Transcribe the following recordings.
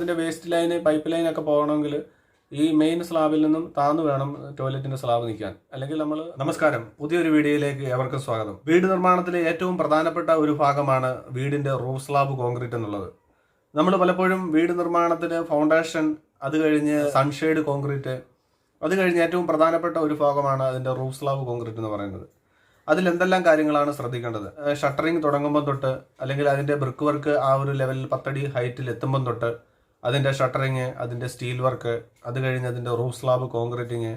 അതിൻ്റെ waste line pipe ലൈനൊക്കെ പോകണമെങ്കിൽ ഈ മെയിൻ സ്ലാബിൽ നിന്നും താന്നു വേണം ടോയ്ലറ്റിന്റെ സ്ലാബ് നിൽക്കാൻ. അല്ലെങ്കിൽ നമസ്കാരം, പുതിയൊരു വീഡിയോയിലേക്ക് എവർക്കും സ്വാഗതം. വീട് നിർമ്മാണത്തിലെ ഏറ്റവും പ്രധാനപ്പെട്ട ഒരു ഭാഗമാണ് വീടിന്റെ റൂഫ് സ്ലാബ് കോൺക്രീറ്റ് എന്നുള്ളത്. നമ്മൾ പലപ്പോഴും വീട് നിർമ്മാണത്തിന് ഫൗണ്ടേഷൻ, അത് കഴിഞ്ഞ് സൺഷെയ്ഡ് കോൺക്രീറ്റ്, അത് കഴിഞ്ഞ് ഏറ്റവും പ്രധാനപ്പെട്ട ഒരു ഭാഗമാണ് അതിന്റെ റൂഫ് സ്ലാബ് കോൺക്രീറ്റ് എന്ന് പറയുന്നത്. അതിൽ എന്തെല്ലാം കാര്യങ്ങളാണ് ശ്രദ്ധിക്കേണ്ടത്? ഷട്ടറിങ് തുടങ്ങുമ്പോൾ തൊട്ട്, അല്ലെങ്കിൽ അതിന്റെ ബ്രിക്ക് വർക്ക് ആ ഒരു ലെവലിൽ 10 അടി ഹൈറ്റിൽ എത്തുമ്പം തൊട്ട് അതിൻ്റെ ഷട്ടറിങ്, അതിൻ്റെ സ്റ്റീൽ വർക്ക്, അത് കഴിഞ്ഞ് അതിൻ്റെ റൂഫ് സ്ലാബ് കോൺക്രീറ്റിങ്,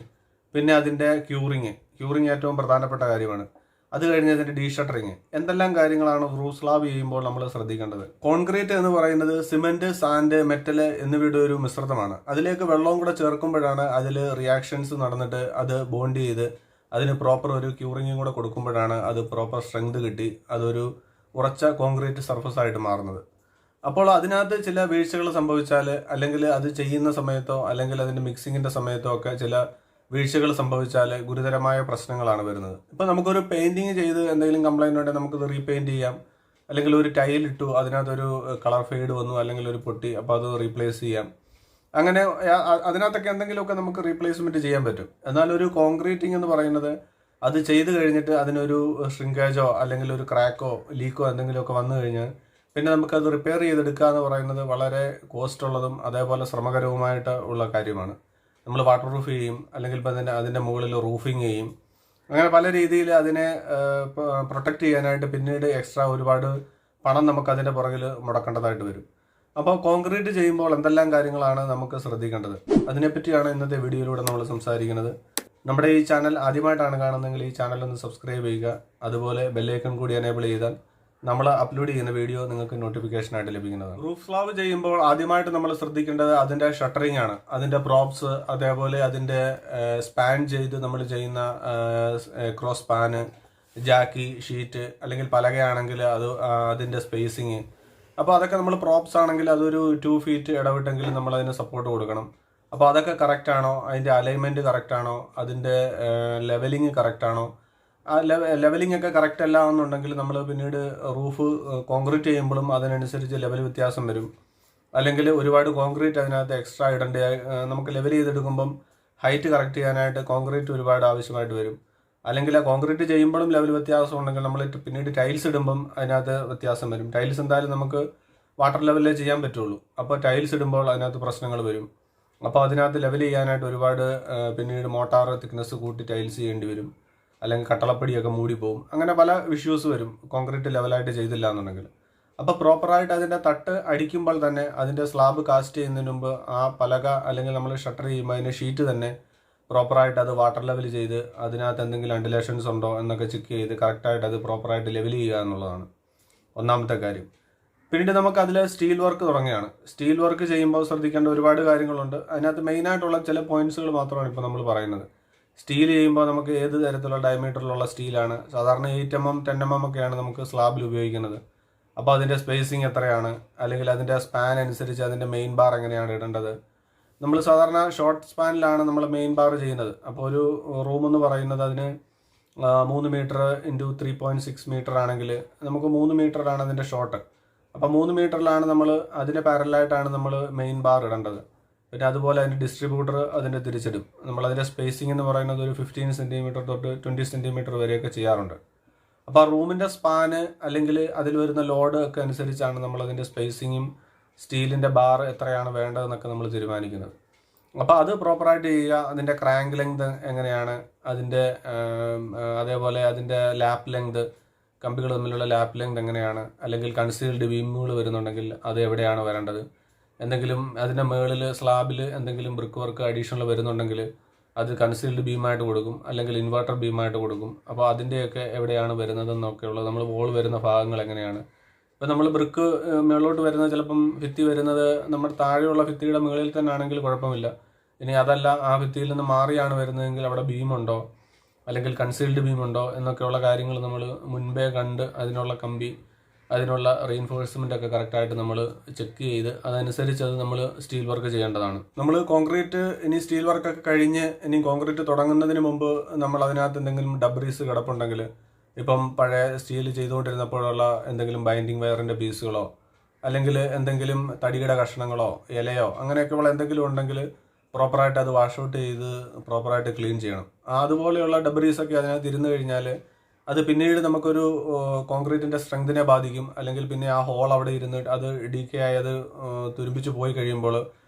പിന്നെ അതിൻ്റെ ക്യൂറിങ് ഏറ്റവും പ്രധാനപ്പെട്ട കാര്യമാണ്. അത് കഴിഞ്ഞ് അതിൻ്റെ ഡീ ഷട്ടറിങ്, എന്തെല്ലാം കാര്യങ്ങളാണ് റൂഫ് സ്ലാബ് ചെയ്യുമ്പോൾ നമ്മൾ ശ്രദ്ധിക്കേണ്ടത്. കോൺക്രീറ്റ് എന്ന് പറയുന്നത് സിമെന്റ്, സാൻഡ്, മെറ്റൽ എന്നിവയുടെ ഒരു മിശ്രിതമാണ്. അതിലേക്ക് വെള്ളവും കൂടെ ചേർക്കുമ്പോഴാണ് അതിൽ റിയാക്ഷൻസ് നടന്നിട്ട് അത് ബോണ്ട് ചെയ്ത് അതിന് പ്രോപ്പർ ഒരു ക്യൂറിങ്ങും കൂടെ കൊടുക്കുമ്പോഴാണ് അത് പ്രോപ്പർ സ്ട്രെങ്ത് കിട്ടി അതൊരു ഉറച്ച കോൺക്രീറ്റ് സർഫസ് ആയിട്ട് മാറുന്നത്. അപ്പോൾ അതിനകത്ത് ചില വീഴ്ചകൾ സംഭവിച്ചാൽ, അല്ലെങ്കിൽ അത് ചെയ്യുന്ന സമയത്തോ അല്ലെങ്കിൽ അതിൻ്റെ മിക്സിങ്ങിൻ്റെ സമയത്തോ ഒക്കെ ചില വീഴ്ചകൾ സംഭവിച്ചാൽ ഗുരുതരമായ പ്രശ്നങ്ങളാണ് വരുന്നത്. ഇപ്പോൾ നമുക്കൊരു പെയിൻറ്റിങ് ചെയ്ത് എന്തെങ്കിലും കംപ്ലൈൻറ്റ് ഉണ്ടെങ്കിൽ നമുക്കത് റീപെയിൻറ്റ് ചെയ്യാം. അല്ലെങ്കിൽ ഒരു ടൈൽ ഇട്ടു, അതിനകത്തൊരു കളർ ഫെയ്ഡ് വന്നു, അല്ലെങ്കിൽ ഒരു പൊട്ടി, അപ്പോൾ അത് റീപ്ലേസ് ചെയ്യാം. അങ്ങനെ അതിനകത്തൊക്കെ എന്തെങ്കിലുമൊക്കെ നമുക്ക് റീപ്ലേസ്മെൻറ്റ് ചെയ്യാൻ പറ്റും. എന്നാൽ ഒരു കോൺക്രീറ്റിംഗ് എന്ന് പറയുന്നത് അത് ചെയ്ത് കഴിഞ്ഞിട്ട് അതിനൊരു ഷ്രിങ്കേജോ അല്ലെങ്കിൽ ഒരു ക്രാക്കോ ലീക്കോ എന്തെങ്കിലുമൊക്കെ വന്നു കഴിഞ്ഞാൽ പിന്നെ നമുക്കത് റിപ്പയർ ചെയ്തെടുക്കുക എന്ന് പറയുന്നത് വളരെ കോസ്റ്റ് ഉള്ളതും അതേപോലെ ശ്രമകരവുമായിട്ട് ഉള്ള കാര്യമാണ്. നമ്മൾ വാട്ടർ പ്രൂഫ് ചെയ്യും, അല്ലെങ്കിൽ ഇപ്പം അതിൻ്റെ മുകളിൽ റൂഫിങ് ചെയ്യും. അങ്ങനെ പല രീതിയിൽ അതിനെ പ്രൊട്ടക്റ്റ് ചെയ്യാനായിട്ട് പിന്നീട് എക്സ്ട്രാ ഒരുപാട് പണം നമുക്ക് അതിൻ്റെ പുറകിൽ മുടക്കേണ്ടതായിട്ട് വരും. അപ്പോൾ കോൺക്രീറ്റ് ചെയ്യുമ്പോൾ എന്തെല്ലാം കാര്യങ്ങളാണ് നമുക്ക് ശ്രദ്ധിക്കേണ്ടത്, അതിനെപ്പറ്റിയാണ് ഇന്നത്തെ വീഡിയോയിലൂടെ നമ്മൾ സംസാരിക്കുന്നത്. നമ്മുടെ ഈ ചാനൽ ആദ്യമായിട്ടാണ് കാണുന്നതെങ്കിൽ ഈ ചാനൽ ഒന്ന് സബ്സ്ക്രൈബ് ചെയ്യുക. അതുപോലെ ബെല്ലൈക്കൺ കൂടി എനേബിൾ ചെയ്താൽ നമ്മൾ അപ്ലോഡ് ചെയ്യുന്ന വീഡിയോ നിങ്ങൾക്ക് നോട്ടിഫിക്കേഷനായിട്ട് ലഭിക്കുന്നതാണ്. റൂഫ് സ്ലാബ് ചെയ്യുമ്പോൾ ആദ്യമായിട്ട് നമ്മൾ ശ്രദ്ധിക്കേണ്ടത് അതിൻ്റെ ഷട്ടറിങ് ആണ്. അതിൻ്റെ പ്രോപ്സ്, അതേപോലെ അതിൻ്റെ സ്പാൻ ചെയ്ത് നമ്മൾ ചെയ്യുന്ന ക്രോസ് സ്പാന്, ജാക്കി, ഷീറ്റ്, അല്ലെങ്കിൽ പലകയാണെങ്കിൽ അത് അതിൻ്റെ സ്പേസിങ്. അപ്പോൾ അതൊക്കെ നമ്മൾ പ്രോപ്സ് ആണെങ്കിൽ അതൊരു 2 ഫീറ്റ് ഇടവിട്ടെങ്കിൽ നമ്മൾ അതിന് സപ്പോർട്ട് കൊടുക്കണം. അപ്പോൾ അതൊക്കെ കറക്റ്റ് ആണോ, അതിൻ്റെ അലൈൻമെൻറ്റ് കറക്റ്റ് ആണോ, അതിൻ്റെ ലെവലിങ് കറക്റ്റ് ആണോ? ആ ലെവലിംഗ് ഒക്കെ കറക്റ്റ് അല്ല എന്നുണ്ടെങ്കിൽ നമ്മൾ പിന്നീട് റൂഫ് കോൺക്രീറ്റ് ചെയ്യുമ്പോഴും അതിനനുസരിച്ച് ലെവൽ വ്യത്യാസം വരും. അല്ലെങ്കിൽ ഒരുപാട് കോൺക്രീറ്റ് അതിനകത്ത് എക്സ്ട്രാ ഇടേണ്ട, നമുക്ക് ലെവൽ ചെയ്തെടുക്കുമ്പം ഹൈറ്റ് കറക്റ്റ് ചെയ്യാനായിട്ട് കോൺക്രീറ്റ് ഒരുപാട് ആവശ്യമായിട്ട് വരും. അല്ലെങ്കിൽ ആ കോൺക്രീറ്റ് ചെയ്യുമ്പോഴും ലെവൽ വ്യത്യാസം ഉണ്ടെങ്കിൽ നമ്മൾ പിന്നീട് ടൈൽസ് ഇടുമ്പം അതിനകത്ത് വ്യത്യാസം വരും. ടൈൽസ് എന്തായാലും നമുക്ക് വാട്ടർ ലെവലിലേ ചെയ്യാൻ പറ്റുള്ളൂ. അപ്പോൾ ടൈൽസ് ഇടുമ്പോൾ അതിനകത്ത് പ്രശ്നങ്ങൾ വരും. അപ്പോൾ അതിനകത്ത് ലെവൽ ചെയ്യാനായിട്ട് ഒരുപാട് പിന്നീട് മോട്ടാർ തിക്നെസ് കൂട്ടി ടൈൽസ് ചെയ്യേണ്ടി വരും, അല്ലെങ്കിൽ കട്ടളപ്പടിയൊക്കെ മൂടിപ്പോവും. അങ്ങനെ പല ഇഷ്യൂസ് വരും കോൺക്രീറ്റ് ലെവലായിട്ട് ചെയ്തില്ല എന്നുണ്ടെങ്കിൽ. അപ്പോൾ പ്രോപ്പറായിട്ട് അതിൻ്റെ തട്ട് അടിക്കുമ്പോൾ തന്നെ അതിൻ്റെ സ്ലാബ് കാസ്റ്റ് ചെയ്യുന്നതിന് മുമ്പ് ആ പലക, അല്ലെങ്കിൽ നമ്മൾ ഷട്ടർ ചെയ്യുമ്പോൾ അതിൻ്റെ ഷീറ്റ് തന്നെ പ്രോപ്പറായിട്ട് അത് വാട്ടർ ലെവൽ ചെയ്ത് അതിനകത്ത് എന്തെങ്കിലും അണ്ടിലേഷൻസ് ഉണ്ടോ എന്നൊക്കെ ചെക്ക് ചെയ്ത് കറക്റ്റായിട്ട് അത് പ്രോപ്പറായിട്ട് ലെവൽ ചെയ്യുക എന്നുള്ളതാണ് ഒന്നാമത്തെ കാര്യം. പിന്നീട് നമുക്ക് അതിൽ സ്റ്റീൽ വർക്ക് തുടങ്ങിയാണ്. സ്റ്റീൽ വർക്ക് ചെയ്യുമ്പോൾ ശ്രദ്ധിക്കേണ്ട ഒരുപാട് കാര്യങ്ങളുണ്ട്. അതിനകത്ത് മെയിനായിട്ടുള്ള ചില പോയിന്റ്സുകൾ മാത്രമാണ് ഇപ്പോൾ നമ്മൾ പറയുന്നത്. സ്റ്റീൽ ചെയ്യുമ്പോൾ നമുക്ക് ഏത് തരത്തിലുള്ള ഡയമീറ്ററിലുള്ള സ്റ്റീലാണ്? സാധാരണ 8 mm 10 mm ഒക്കെയാണ് നമുക്ക് സ്ലാബിൽ ഉപയോഗിക്കുന്നത്. അപ്പോൾ അതിൻ്റെ സ്പേസിങ് എത്രയാണ്, അല്ലെങ്കിൽ അതിൻ്റെ സ്പാൻ അനുസരിച്ച് അതിൻ്റെ മെയിൻ ബാർ എങ്ങനെയാണ് ഇടേണ്ടത്? നമ്മൾ സാധാരണ ഷോർട്ട് സ്പാനിലാണ് നമ്മൾ മെയിൻ ബാർ ചെയ്യുന്നത്. അപ്പോൾ ഒരു റൂം എന്ന് പറയുന്നത് അതിന് 3 മീറ്റർ ഇൻറ്റു 3.6 മീറ്റർ ആണെങ്കിൽ നമുക്ക് 3 മീറ്ററാണ് അതിൻ്റെ ഷോർട്ട്. അപ്പോൾ 3 മീറ്ററിലാണ് നമ്മൾ അതിന് പാരലായിട്ടാണ് നമ്മൾ മെയിൻ ബാർ ഇടേണ്ടത്. പിന്നെ അതുപോലെ അതിൻ്റെ ഡിസ്ട്രിബ്യൂട്ടർ അതിൻ്റെ തിരിച്ചിടും. നമ്മളതിൻ്റെ സ്പേസിംഗ് എന്ന് പറയുന്നത് ഒരു 15 സെൻറ്റിമീറ്റർ തൊട്ട് 20 സെൻറ്റിമീറ്റർ വരെയൊക്കെ ചെയ്യാറുണ്ട്. അപ്പോൾ ആ റൂമിൻ്റെ സ്പാന് അല്ലെങ്കിൽ അതിൽ വരുന്ന ലോഡ് ഒക്കെ അനുസരിച്ചാണ് നമ്മളതിൻ്റെ സ്പേസിങ്ങും സ്റ്റീലിൻ്റെ ബാർ എത്രയാണ് വേണ്ടതെന്നൊക്കെ നമ്മൾ തീരുമാനിക്കുന്നത്. അപ്പോൾ അത് പ്രോപ്പറായിട്ട് ചെയ്യുക. അതിൻ്റെ ക്രാങ്ക് ലെങ്ത് എങ്ങനെയാണ്, അതിൻ്റെ അതേപോലെ അതിൻ്റെ ലാപ്പ് ലെങ്ത്, കമ്പികൾ തമ്മിലുള്ള ലാപ്പ് ലെങ്ത് എങ്ങനെയാണ്, അല്ലെങ്കിൽ കൺസീൽഡ് ബീമുകൾ വരുന്നുണ്ടെങ്കിൽ അത് എവിടെയാണ് വരേണ്ടത്, എന്തെങ്കിലും അതിൻ്റെ മുകളിൽ സ്ലാബിൽ എന്തെങ്കിലും ബ്രിക്ക് വർക്ക് അഡീഷണൽ വരുന്നുണ്ടെങ്കിൽ അത് കൺസീൽഡ് ബീമായിട്ട് കൊടുക്കും, അല്ലെങ്കിൽ ഇൻവെർട്ടർ ബീമായിട്ട് കൊടുക്കും. അപ്പോൾ അതിൻ്റെയൊക്കെ എവിടെയാണ് വരുന്നതെന്നൊക്കെയുള്ളത്, നമ്മൾ വോൾ വരുന്ന ഭാഗങ്ങൾ എങ്ങനെയാണ്. ഇപ്പം നമ്മൾ ബ്രിക്ക് മുകളിലോട്ട് വരുന്നത് ചിലപ്പം ഭിത്തി വരുന്നത് നമ്മുടെ താഴെയുള്ള ഭിത്തിയുടെ മുകളിൽ തന്നെ ആണെങ്കിൽ കുഴപ്പമില്ല. ഇനി അതല്ല, ആ ഭിത്തിയിൽ നിന്ന് മാറിയാണ് വരുന്നതെങ്കിൽ അവിടെ ബീമുണ്ടോ, അല്ലെങ്കിൽ കൺസീൽഡ് ബീമുണ്ടോ എന്നൊക്കെയുള്ള കാര്യങ്ങൾ നമ്മൾ മുൻപേ കണ്ട് അതിനുള്ള കമ്പി, അതിനുള്ള റീഇൻഫോഴ്സ്മെൻ്റ് ഒക്കെ കറക്റ്റായിട്ട് നമ്മൾ ചെക്ക് ചെയ്ത് അതനുസരിച്ച് അത് നമ്മൾ സ്റ്റീൽ വർക്ക് ചെയ്യേണ്ടതാണ്. നമ്മൾ കോൺക്രീറ്റ് ഇനി സ്റ്റീൽ വർക്കൊക്കെ കഴിഞ്ഞ് ഇനി കോൺക്രീറ്റ് തുടങ്ങുന്നതിന് മുമ്പ് നമ്മൾ അതിനകത്ത് എന്തെങ്കിലും ഡബ്രീസ് കിടപ്പുണ്ടെങ്കിൽ, ഇപ്പം പഴയ സ്റ്റീൽ ചെയ്തുകൊണ്ടിരുന്നപ്പോഴുള്ള എന്തെങ്കിലും ബൈൻഡിങ് വയറിൻ്റെ പീസുകളോ അല്ലെങ്കിൽ എന്തെങ്കിലും തടിയുടെ കഷ്ണങ്ങളോ ഇലയോ അങ്ങനെയൊക്കെയുള്ള എന്തെങ്കിലും ഉണ്ടെങ്കിൽ പ്രോപ്പറായിട്ട് അത് വാഷ് ഔട്ട് ചെയ്ത് പ്രോപ്പറായിട്ട് ക്ലീൻ ചെയ്യണം. അതുപോലെയുള്ള ഡെബ്രീസൊക്കെ അതിനകത്ത് ഇരുന്ന് കഴിഞ്ഞാൽ അത് പിന്നീട് നമുക്കൊരു കോൺക്രീറ്റിൻ്റെ സ്ട്രെങ്തിനെ ബാധിക്കും. അല്ലെങ്കിൽ പിന്നെ ആ ഹോൾ അവിടെ ഇരുന്നിട്ട് അത് ഡീക്കേ ആയി അത് തുരുമ്പിച്ച് പോയി കഴിയുമ്പോൾ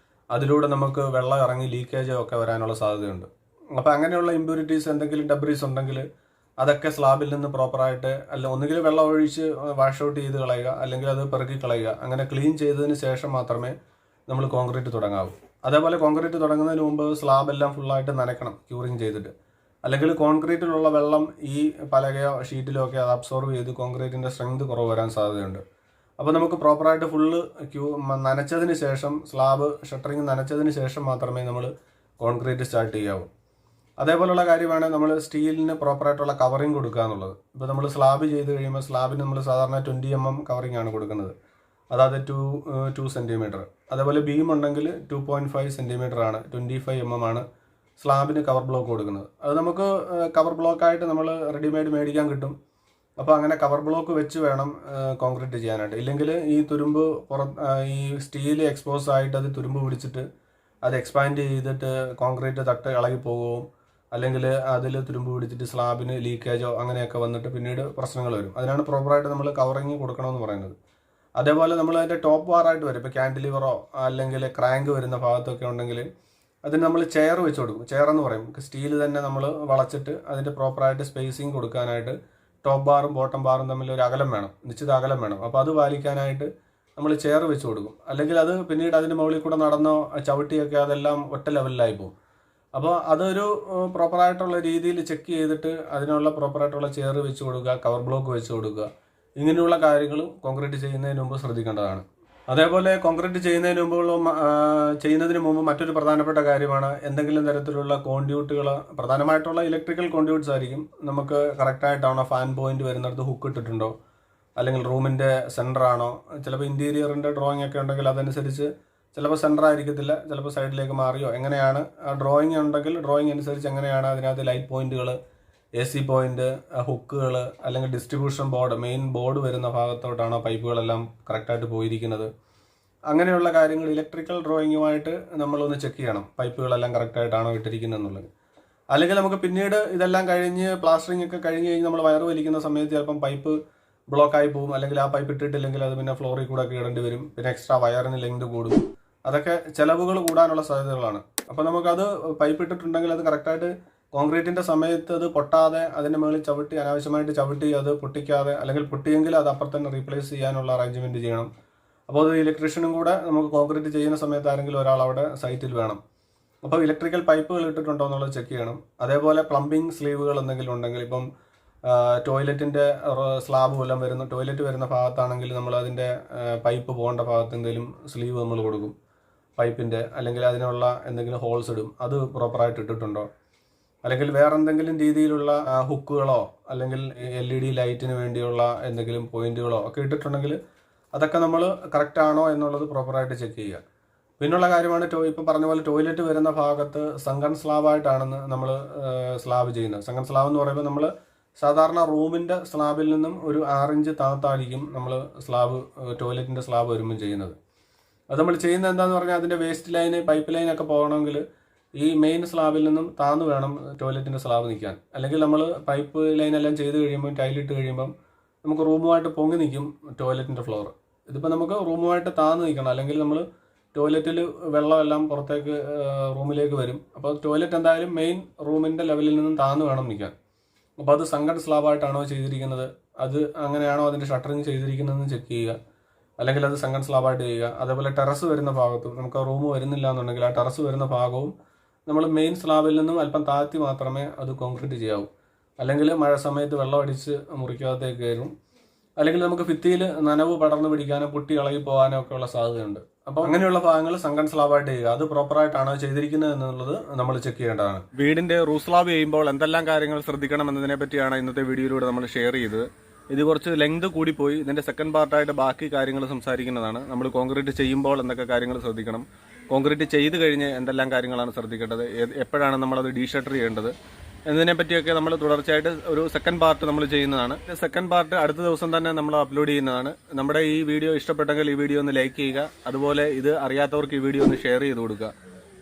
അതിലൂടെ നമുക്ക് വെള്ളം ഇറങ്ങി ലീക്കേജ് ഒക്കെ വരാനുള്ള സാധ്യതയുണ്ട്. അപ്പോൾ അങ്ങനെയുള്ള ഇമ്പ്യൂരിറ്റീസ് എന്തെങ്കിലും ഡെബ്രീസ് ഉണ്ടെങ്കിൽ അതൊക്കെ സ്ലാബിൽ നിന്ന് പ്രോപ്പറായിട്ട് ഒന്നുകിൽ വെള്ളം ഒഴിച്ച് വാഷ് ഔട്ട് ചെയ്ത് കളയുക, അല്ലെങ്കിൽ അത് പെറുക്കി കളയുക. അങ്ങനെ ക്ലീൻ ചെയ്തതിന് ശേഷം മാത്രമേ നമ്മൾ കോൺക്രീറ്റ് തുടങ്ങാവൂ. അതേപോലെ കോൺക്രീറ്റ് തുടങ്ങുന്നതിന് മുമ്പ് സ്ലാബ് എല്ലാം ഫുള്ളായിട്ട് നനയ്ക്കണം ക്യൂറിങ് ചെയ്തിട്ട്. അല്ലെങ്കിൽ കോൺക്രീറ്റിലുള്ള വെള്ളം ഈ പലകയോ ഷീറ്റിലോ ഒക്കെ അത് അബ്സോർവ് ചെയ്ത് കോൺക്രീറ്റിൻ്റെ സ്ട്രെങ്ത് കുറവ് വരാൻ സാധ്യതയുണ്ട്. അപ്പോൾ നമുക്ക് പ്രോപ്പറായിട്ട് ഫുള്ള് നനച്ചതിന് ശേഷം സ്ലാബ് ഷട്ടറിങ് നനച്ചതിന് ശേഷം മാത്രമേ നമ്മൾ കോൺക്രീറ്റ് സ്റ്റാർട്ട് ചെയ്യാവൂ. അതേപോലുള്ള കാര്യമാണ് നമ്മൾ സ്റ്റീലിന് പ്രോപ്പറായിട്ടുള്ള കവറിങ് കൊടുക്കുക എന്നുള്ളത്. ഇപ്പോൾ നമ്മൾ സ്ലാബ് ചെയ്ത് കഴിയുമ്പോൾ സ്ലാബിന് നമ്മൾ സാധാരണ 20 mm കവറിങ് ആണ് കൊടുക്കുന്നത്, അതായത് 2 സെൻറ്റിമീറ്റർ. അതേപോലെ ബീം ഉണ്ടെങ്കിൽ 2.5 സെൻറ്റിമീറ്റർ ആണ്, 25 mm ആണ് സ്ലാബിന് കവർ ബ്ലോക്ക് കൊടുക്കുന്നത്. അത് നമുക്ക് കവർ ബ്ലോക്കായിട്ട് നമ്മൾ റെഡിമെയ്ഡ് മേടിക്കാൻ കിട്ടും. അപ്പോൾ അങ്ങനെ കവർ ബ്ലോക്ക് വെച്ച് വേണം കോൺക്രീറ്റ് ചെയ്യാനായിട്ട്. ഇല്ലെങ്കിൽ ഈ തുരുമ്പ് ഈ സ്റ്റീൽ എക്സ്പോസ് ആയിട്ട് അത് തുരുമ്പ് പിടിച്ചിട്ട് അത് എക്സ്പാൻഡ് ചെയ്തിട്ട് കോൺക്രീറ്റ് തട്ട് ഇളകി പോകുകയും അല്ലെങ്കിൽ അതിൽ തുരുമ്പ് പിടിച്ചിട്ട് സ്ലാബിന് ലീക്കേജോ അങ്ങനെയൊക്കെ വന്നിട്ട് പിന്നീട് പ്രശ്നങ്ങൾ വരും. അതിനാണ് പ്രോപ്പറായിട്ട് നമ്മൾ കവറിങ് കൊടുക്കണമെന്ന് പറയുന്നത്. അതേപോലെ നമ്മൾ അതിൻ്റെ ടോപ്പ് ബാറായിട്ട് വരും. ഇപ്പോൾ ക്യാൻഡിലിവറോ അല്ലെങ്കിൽ ക്രാങ്ക് വരുന്ന ഭാഗത്തൊക്കെ ഉണ്ടെങ്കിൽ അതിന് നമ്മൾ ചെയർ വെച്ച് കൊടുക്കും. ചെയർ എന്ന് പറയും, സ്റ്റീൽ തന്നെ നമ്മൾ വളച്ചിട്ട് അതിൻ്റെ പ്രോപ്പറായിട്ട് സ്പേസിങ് കൊടുക്കാനായിട്ട് ടോപ്പ് ബാറും ബോട്ടം ബാറും തമ്മിൽ ഒരു അകലം വേണം, നിശ്ചിത അകലം വേണം. അപ്പോൾ അത് പാലിക്കാനായിട്ട് നമ്മൾ ചെയർ വെച്ച് കൊടുക്കും. അല്ലെങ്കിൽ അത് പിന്നീട് അതിൻ്റെ മുകളിൽ കൂടെ നടന്നോ ചവിട്ടിയൊക്കെ അതെല്ലാം ഒറ്റ ലെവലിലായി പോകും. അപ്പോൾ അതൊരു പ്രോപ്പറായിട്ടുള്ള രീതിയിൽ ചെക്ക് ചെയ്തിട്ട് അതിനുള്ള പ്രോപ്പറായിട്ടുള്ള ചെയർ വെച്ച് കൊടുക്കുക, കവർ ബ്ലോക്ക് വെച്ച് കൊടുക്കുക. ഇങ്ങനെയുള്ള കാര്യങ്ങളും കോൺക്രീറ്റ് ചെയ്യുന്നതിന് മുമ്പ് ശ്രദ്ധിക്കേണ്ടതാണ്. അതേപോലെ കോൺക്രീറ്റ് ചെയ്യുന്നതിന് മുമ്പ് മറ്റൊരു പ്രധാനപ്പെട്ട കാര്യമാണ് എന്തെങ്കിലും തരത്തിലുള്ള കോൺഡ്യൂട്ടുകൾ, പ്രധാനമായിട്ടുള്ള ഇലക്ട്രിക്കൽ കോൺഡ്യൂട്ട്സ് ആയിരിക്കും. നമുക്ക് കറക്റ്റായിട്ടാണോ ഫാൻ പോയിന്റ് വരുന്നിടത്ത് ഹുക്ക് ഇട്ടിട്ടുണ്ടോ, അല്ലെങ്കിൽ റൂമിൻ്റെ സെൻറ്ററാണോ. ചിലപ്പോൾ ഇൻറ്റീരിയറിൻ്റെ ഡ്രോയിങ് ഒക്കെ ഉണ്ടെങ്കിൽ അതനുസരിച്ച് ചിലപ്പോൾ സെൻറ്റർ ആയിരിക്കത്തില്ല, ചിലപ്പോൾ സൈഡിലേക്ക് മാറിയോ എങ്ങനെയാണ് ഡ്രോയിങ് ഉണ്ടെങ്കിൽ ഡ്രോയിങ് അനുസരിച്ച് എങ്ങനെയാണ് അതിനകത്ത് ലൈറ്റ് പോയിന്റുകൾ, AC പോയിന്റ്, ഹുക്കുകൾ, അല്ലെങ്കിൽ ഡിസ്ട്രിബ്യൂഷൻ ബോർഡ്, മെയിൻ ബോർഡ് വരുന്ന ഭാഗത്തോട്ടാണോ പൈപ്പുകളെല്ലാം കറക്റ്റായിട്ട് പോയിരിക്കുന്നത്. അങ്ങനെയുള്ള കാര്യങ്ങൾ ഇലക്ട്രിക്കൽ ഡ്രോയിങ്ങുമായിട്ട് നമ്മളൊന്ന് ചെക്ക് ചെയ്യണം, പൈപ്പുകളെല്ലാം കറക്റ്റായിട്ടാണോ ഇട്ടിരിക്കുന്നത് എന്നുള്ളത്. അല്ലെങ്കിൽ നമുക്ക് പിന്നീട് ഇതെല്ലാം കഴിഞ്ഞ് പ്ലാസ്റ്ററിംഗ് ഒക്കെ കഴിഞ്ഞ് നമ്മൾ വയറ് വലിക്കുന്ന സമയത്ത് ചിലപ്പം പൈപ്പ് ബ്ലോക്കായി പോകും, അല്ലെങ്കിൽ ആ പൈപ്പ് ഇട്ടിട്ടില്ലെങ്കിൽ അത് പിന്നെ ഫ്ലോറിൽ കൂടെ ഒക്കെ ഇടേണ്ടി വരും. പിന്നെ എക്സ്ട്രാ വയറിന് ലെങ്ത് കൂടും. അതൊക്കെ ചിലവുകൾ കൂടാനുള്ള സാധ്യതകളാണ്. അപ്പോൾ നമുക്കത് പൈപ്പ് ഇട്ടിട്ടുണ്ടെങ്കിൽ അത് കറക്റ്റായിട്ട് കോൺക്രീറ്റിൻ്റെ സമയത്ത് അത് പൊട്ടാതെ അതിൻ്റെ മുകളിൽ അനാവശ്യമായിട്ട് ചവിട്ടി അത് പൊട്ടിക്കാതെ, അല്ലെങ്കിൽ പൊട്ടിയെങ്കിൽ അത് അപ്പുറത്ത് തന്നെ റീപ്ലേസ് ചെയ്യാനുള്ള അറേഞ്ച്മെൻറ്റ് ചെയ്യണം. അപ്പോൾ അത് ഇലക്ട്രീഷ്യനും കൂടെ നമുക്ക് കോൺക്രീറ്റ് ചെയ്യുന്ന സമയത്ത് ആരെങ്കിലും ഒരാൾ അവിടെ സൈറ്റിൽ വേണം. അപ്പോൾ ഇലക്ട്രിക്കൽ പൈപ്പുകൾ ഇട്ടിട്ടുണ്ടോ എന്നുള്ളത് ചെക്ക് ചെയ്യണം. അതേപോലെ പ്ലംബിംഗ് സ്ലീവുകൾ എന്തെങ്കിലും ഉണ്ടെങ്കിൽ, ഇപ്പം ടോയ്ലറ്റിൻ്റെ സ്ലാബ് വല്ലതും വരുന്ന ടോയ്ലറ്റ് വരുന്ന ഭാഗത്താണെങ്കിൽ നമ്മൾ അതിൻ്റെ പൈപ്പ് പോകേണ്ട ഭാഗത്ത് എന്തെങ്കിലും സ്ലീവ് നമ്മൾ കൊടുക്കും പൈപ്പിൻ്റെ, അല്ലെങ്കിൽ അതിനുള്ള എന്തെങ്കിലും ഹോൾസ് ഇടും, അത് പ്രോപ്പറായിട്ട് ഇട്ടിട്ടുണ്ടോ. അല്ലെങ്കിൽ വേറെ എന്തെങ്കിലും രീതിയിലുള്ള ഹുക്കുകളോ അല്ലെങ്കിൽ LED ലൈറ്റിന് വേണ്ടിയുള്ള എന്തെങ്കിലും പോയിന്റുകളോ ഒക്കെ ഇട്ടിട്ടുണ്ടെങ്കിൽ അതൊക്കെ നമ്മൾ കറക്റ്റ് ആണോ എന്നുള്ളത് പ്രോപ്പറായിട്ട് ചെക്ക് ചെയ്യുക. പിന്നുള്ള കാര്യമാണ് ഇപ്പോൾ പറഞ്ഞ പോലെ ടോയ്ലറ്റ് വരുന്ന ഭാഗത്ത് സങ്കൺ സ്ലാബായിട്ടാണെന്ന് നമ്മൾ സ്ലാബ് ചെയ്യുന്നത്. സങ്കൺ സ്ലാബ് എന്ന് പറയുമ്പോൾ നമ്മൾ സാധാരണ റൂമിൻ്റെ സ്ലാബിൽ നിന്നും ഒരു 6 ഇഞ്ച് താഴ്ത്തായിരിക്കും നമ്മൾ ടോയ്ലറ്റിൻ്റെ സ്ലാബ് വരുമ്പോൾ ചെയ്യുന്നത്. അത് നമ്മൾ ചെയ്യുന്നത് എന്താണെന്ന് പറഞ്ഞാൽ അതിൻ്റെ വേസ്റ്റ് ലൈന്, പൈപ്പ് ലൈനൊക്കെ പോകണമെങ്കിൽ ഈ മെയിൻ സ്ലാബിൽ നിന്നും താന്ന് വേണം ടോയ്ലറ്റിൻ്റെ സ്ലാബ് നിൽക്കാൻ. അല്ലെങ്കിൽ നമ്മൾ പൈപ്പ് ലൈനെല്ലാം ചെയ്ത് കഴിയുമ്പോൾ ടൈലിട്ട് കഴിയുമ്പം നമുക്ക് റൂമുമായിട്ട് പൊങ്ങി നിൽക്കും ടോയ്ലറ്റിൻ്റെ ഫ്ലോർ. ഇതിപ്പോൾ നമുക്ക് റൂമുമായിട്ട് താന്ന് നിൽക്കണം, അല്ലെങ്കിൽ നമ്മൾ ടോയ്ലറ്റിൽ വെള്ളമെല്ലാം പുറത്തേക്ക് റൂമിലേക്ക് വരും. അപ്പോൾ ടോയ്ലറ്റ് എന്തായാലും മെയിൻ റൂമിൻ്റെ ലെവലിൽ നിന്നും താന്ന് വേണം നിൽക്കാൻ. അപ്പോൾ അത് സങ്കൺ സ്ലാബായിട്ടാണോ ചെയ്തിരിക്കുന്നത്, അത് അങ്ങനെയാണോ അതിൻ്റെ ഷട്ടറിങ് ചെയ്തിരിക്കുന്നതെന്ന് ചെക്ക് ചെയ്യുക. അല്ലെങ്കിൽ അത് സങ്കൺ സ്ലാബായിട്ട് ചെയ്യുക. അതേപോലെ ടെറസ് വരുന്ന ഭാഗത്തും നമുക്ക് റൂം വരുന്നില്ല എന്നുണ്ടെങ്കിൽ ആ ടെറസ് വരുന്ന ഭാഗവും നമ്മൾ മെയിൻ സ്ലാബിൽ നിന്നും അല്പം താഴ്ത്തി മാത്രമേ അത് കോൺക്രീറ്റ് ചെയ്യാവൂ. അല്ലെങ്കിൽ മഴ സമയത്ത് വെള്ളം അടിച്ച് മുറിക്കകത്തേക്ക് കയറും, അല്ലെങ്കിൽ നമുക്ക് ഭിത്തിയിൽ നനവ് പടർന്നു പിടിക്കാനോ പൊട്ടി ഇളകി പോകാനോ ഒക്കെ ഉള്ള സാധ്യതയുണ്ട്. അപ്പോൾ അങ്ങനെയുള്ള ഭാഗങ്ങൾ സങ്കൺ സ്ലാബായിട്ട് ചെയ്യുക. അത് പ്രോപ്പറായിട്ടാണോ ചെയ്തിരിക്കുന്നത് എന്നുള്ളത് നമ്മൾ ചെക്ക് ചെയ്യേണ്ടതാണ്. വീടിന്റെ റൂഫ് സ്ലാബ് ചെയ്യുമ്പോൾ എന്തെല്ലാം കാര്യങ്ങൾ ശ്രദ്ധിക്കണം എന്നതിനെ പറ്റിയാണ് ഇന്നത്തെ വീഡിയോയിലൂടെ നമ്മൾ ഷെയർ ചെയ്തത്. ഇത് കുറച്ച് ലെങ്ത് കൂടിപ്പോയി. ഇതിന്റെ സെക്കൻഡ് പാർട്ടായിട്ട് ബാക്കി കാര്യങ്ങൾ സംസാരിക്കുന്നതാണ്. നമ്മൾ കോൺക്രീറ്റ് ചെയ്യുമ്പോൾ എന്തൊക്കെ കാര്യങ്ങൾ ശ്രദ്ധിക്കണം, കോൺക്രീറ്റ് ചെയ്ത് കഴിഞ്ഞ് എന്തെല്ലാം കാര്യങ്ങളാണ് ശ്രദ്ധിക്കേണ്ടത്, എപ്പോഴാണ് നമ്മളത് ഡീഷട്ടർ ചെയ്യേണ്ടത് എന്നതിനെ പറ്റിയൊക്കെ നമ്മൾ തുടർച്ചയായിട്ട് ഒരു സെക്കൻഡ് പാർട്ട് നമ്മൾ ചെയ്യുന്നതാണ്. സെക്കൻഡ് പാർട്ട് അടുത്ത ദിവസം തന്നെ നമ്മൾ അപ്ലോഡ് ചെയ്യുന്നതാണ്. നമ്മുടെ ഈ വീഡിയോ ഇഷ്ടപ്പെട്ടെങ്കിൽ ഈ വീഡിയോ ഒന്ന് ലൈക്ക് ചെയ്യുക. അതുപോലെ ഇത് അറിയാത്തവർക്ക് ഈ വീഡിയോ ഒന്ന് ഷെയർ ചെയ്ത് കൊടുക്കുക.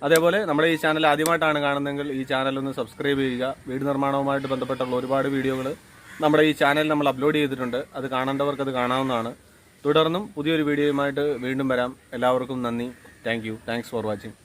അതേപോലെ നമ്മുടെ ഈ ചാനൽ ആദ്യമായിട്ടാണ് കാണുന്നതെങ്കിൽ ഈ ചാനൽ ഒന്ന് സബ്സ്ക്രൈബ് ചെയ്യുക. വീട് നിർമ്മാണവുമായിട്ട് ബന്ധപ്പെട്ടുള്ള ഒരുപാട് വീഡിയോകൾ നമ്മുടെ ഈ ചാനൽ നമ്മൾ അപ്ലോഡ് ചെയ്തിട്ടുണ്ട്. അത് കാണേണ്ടവർക്ക് അത് കാണാവുന്നതാണ്. തുടർന്നും പുതിയൊരു വീഡിയോയുമായിട്ട് വീണ്ടും വരാം. എല്ലാവർക്കും നന്ദി. Thanks for watching.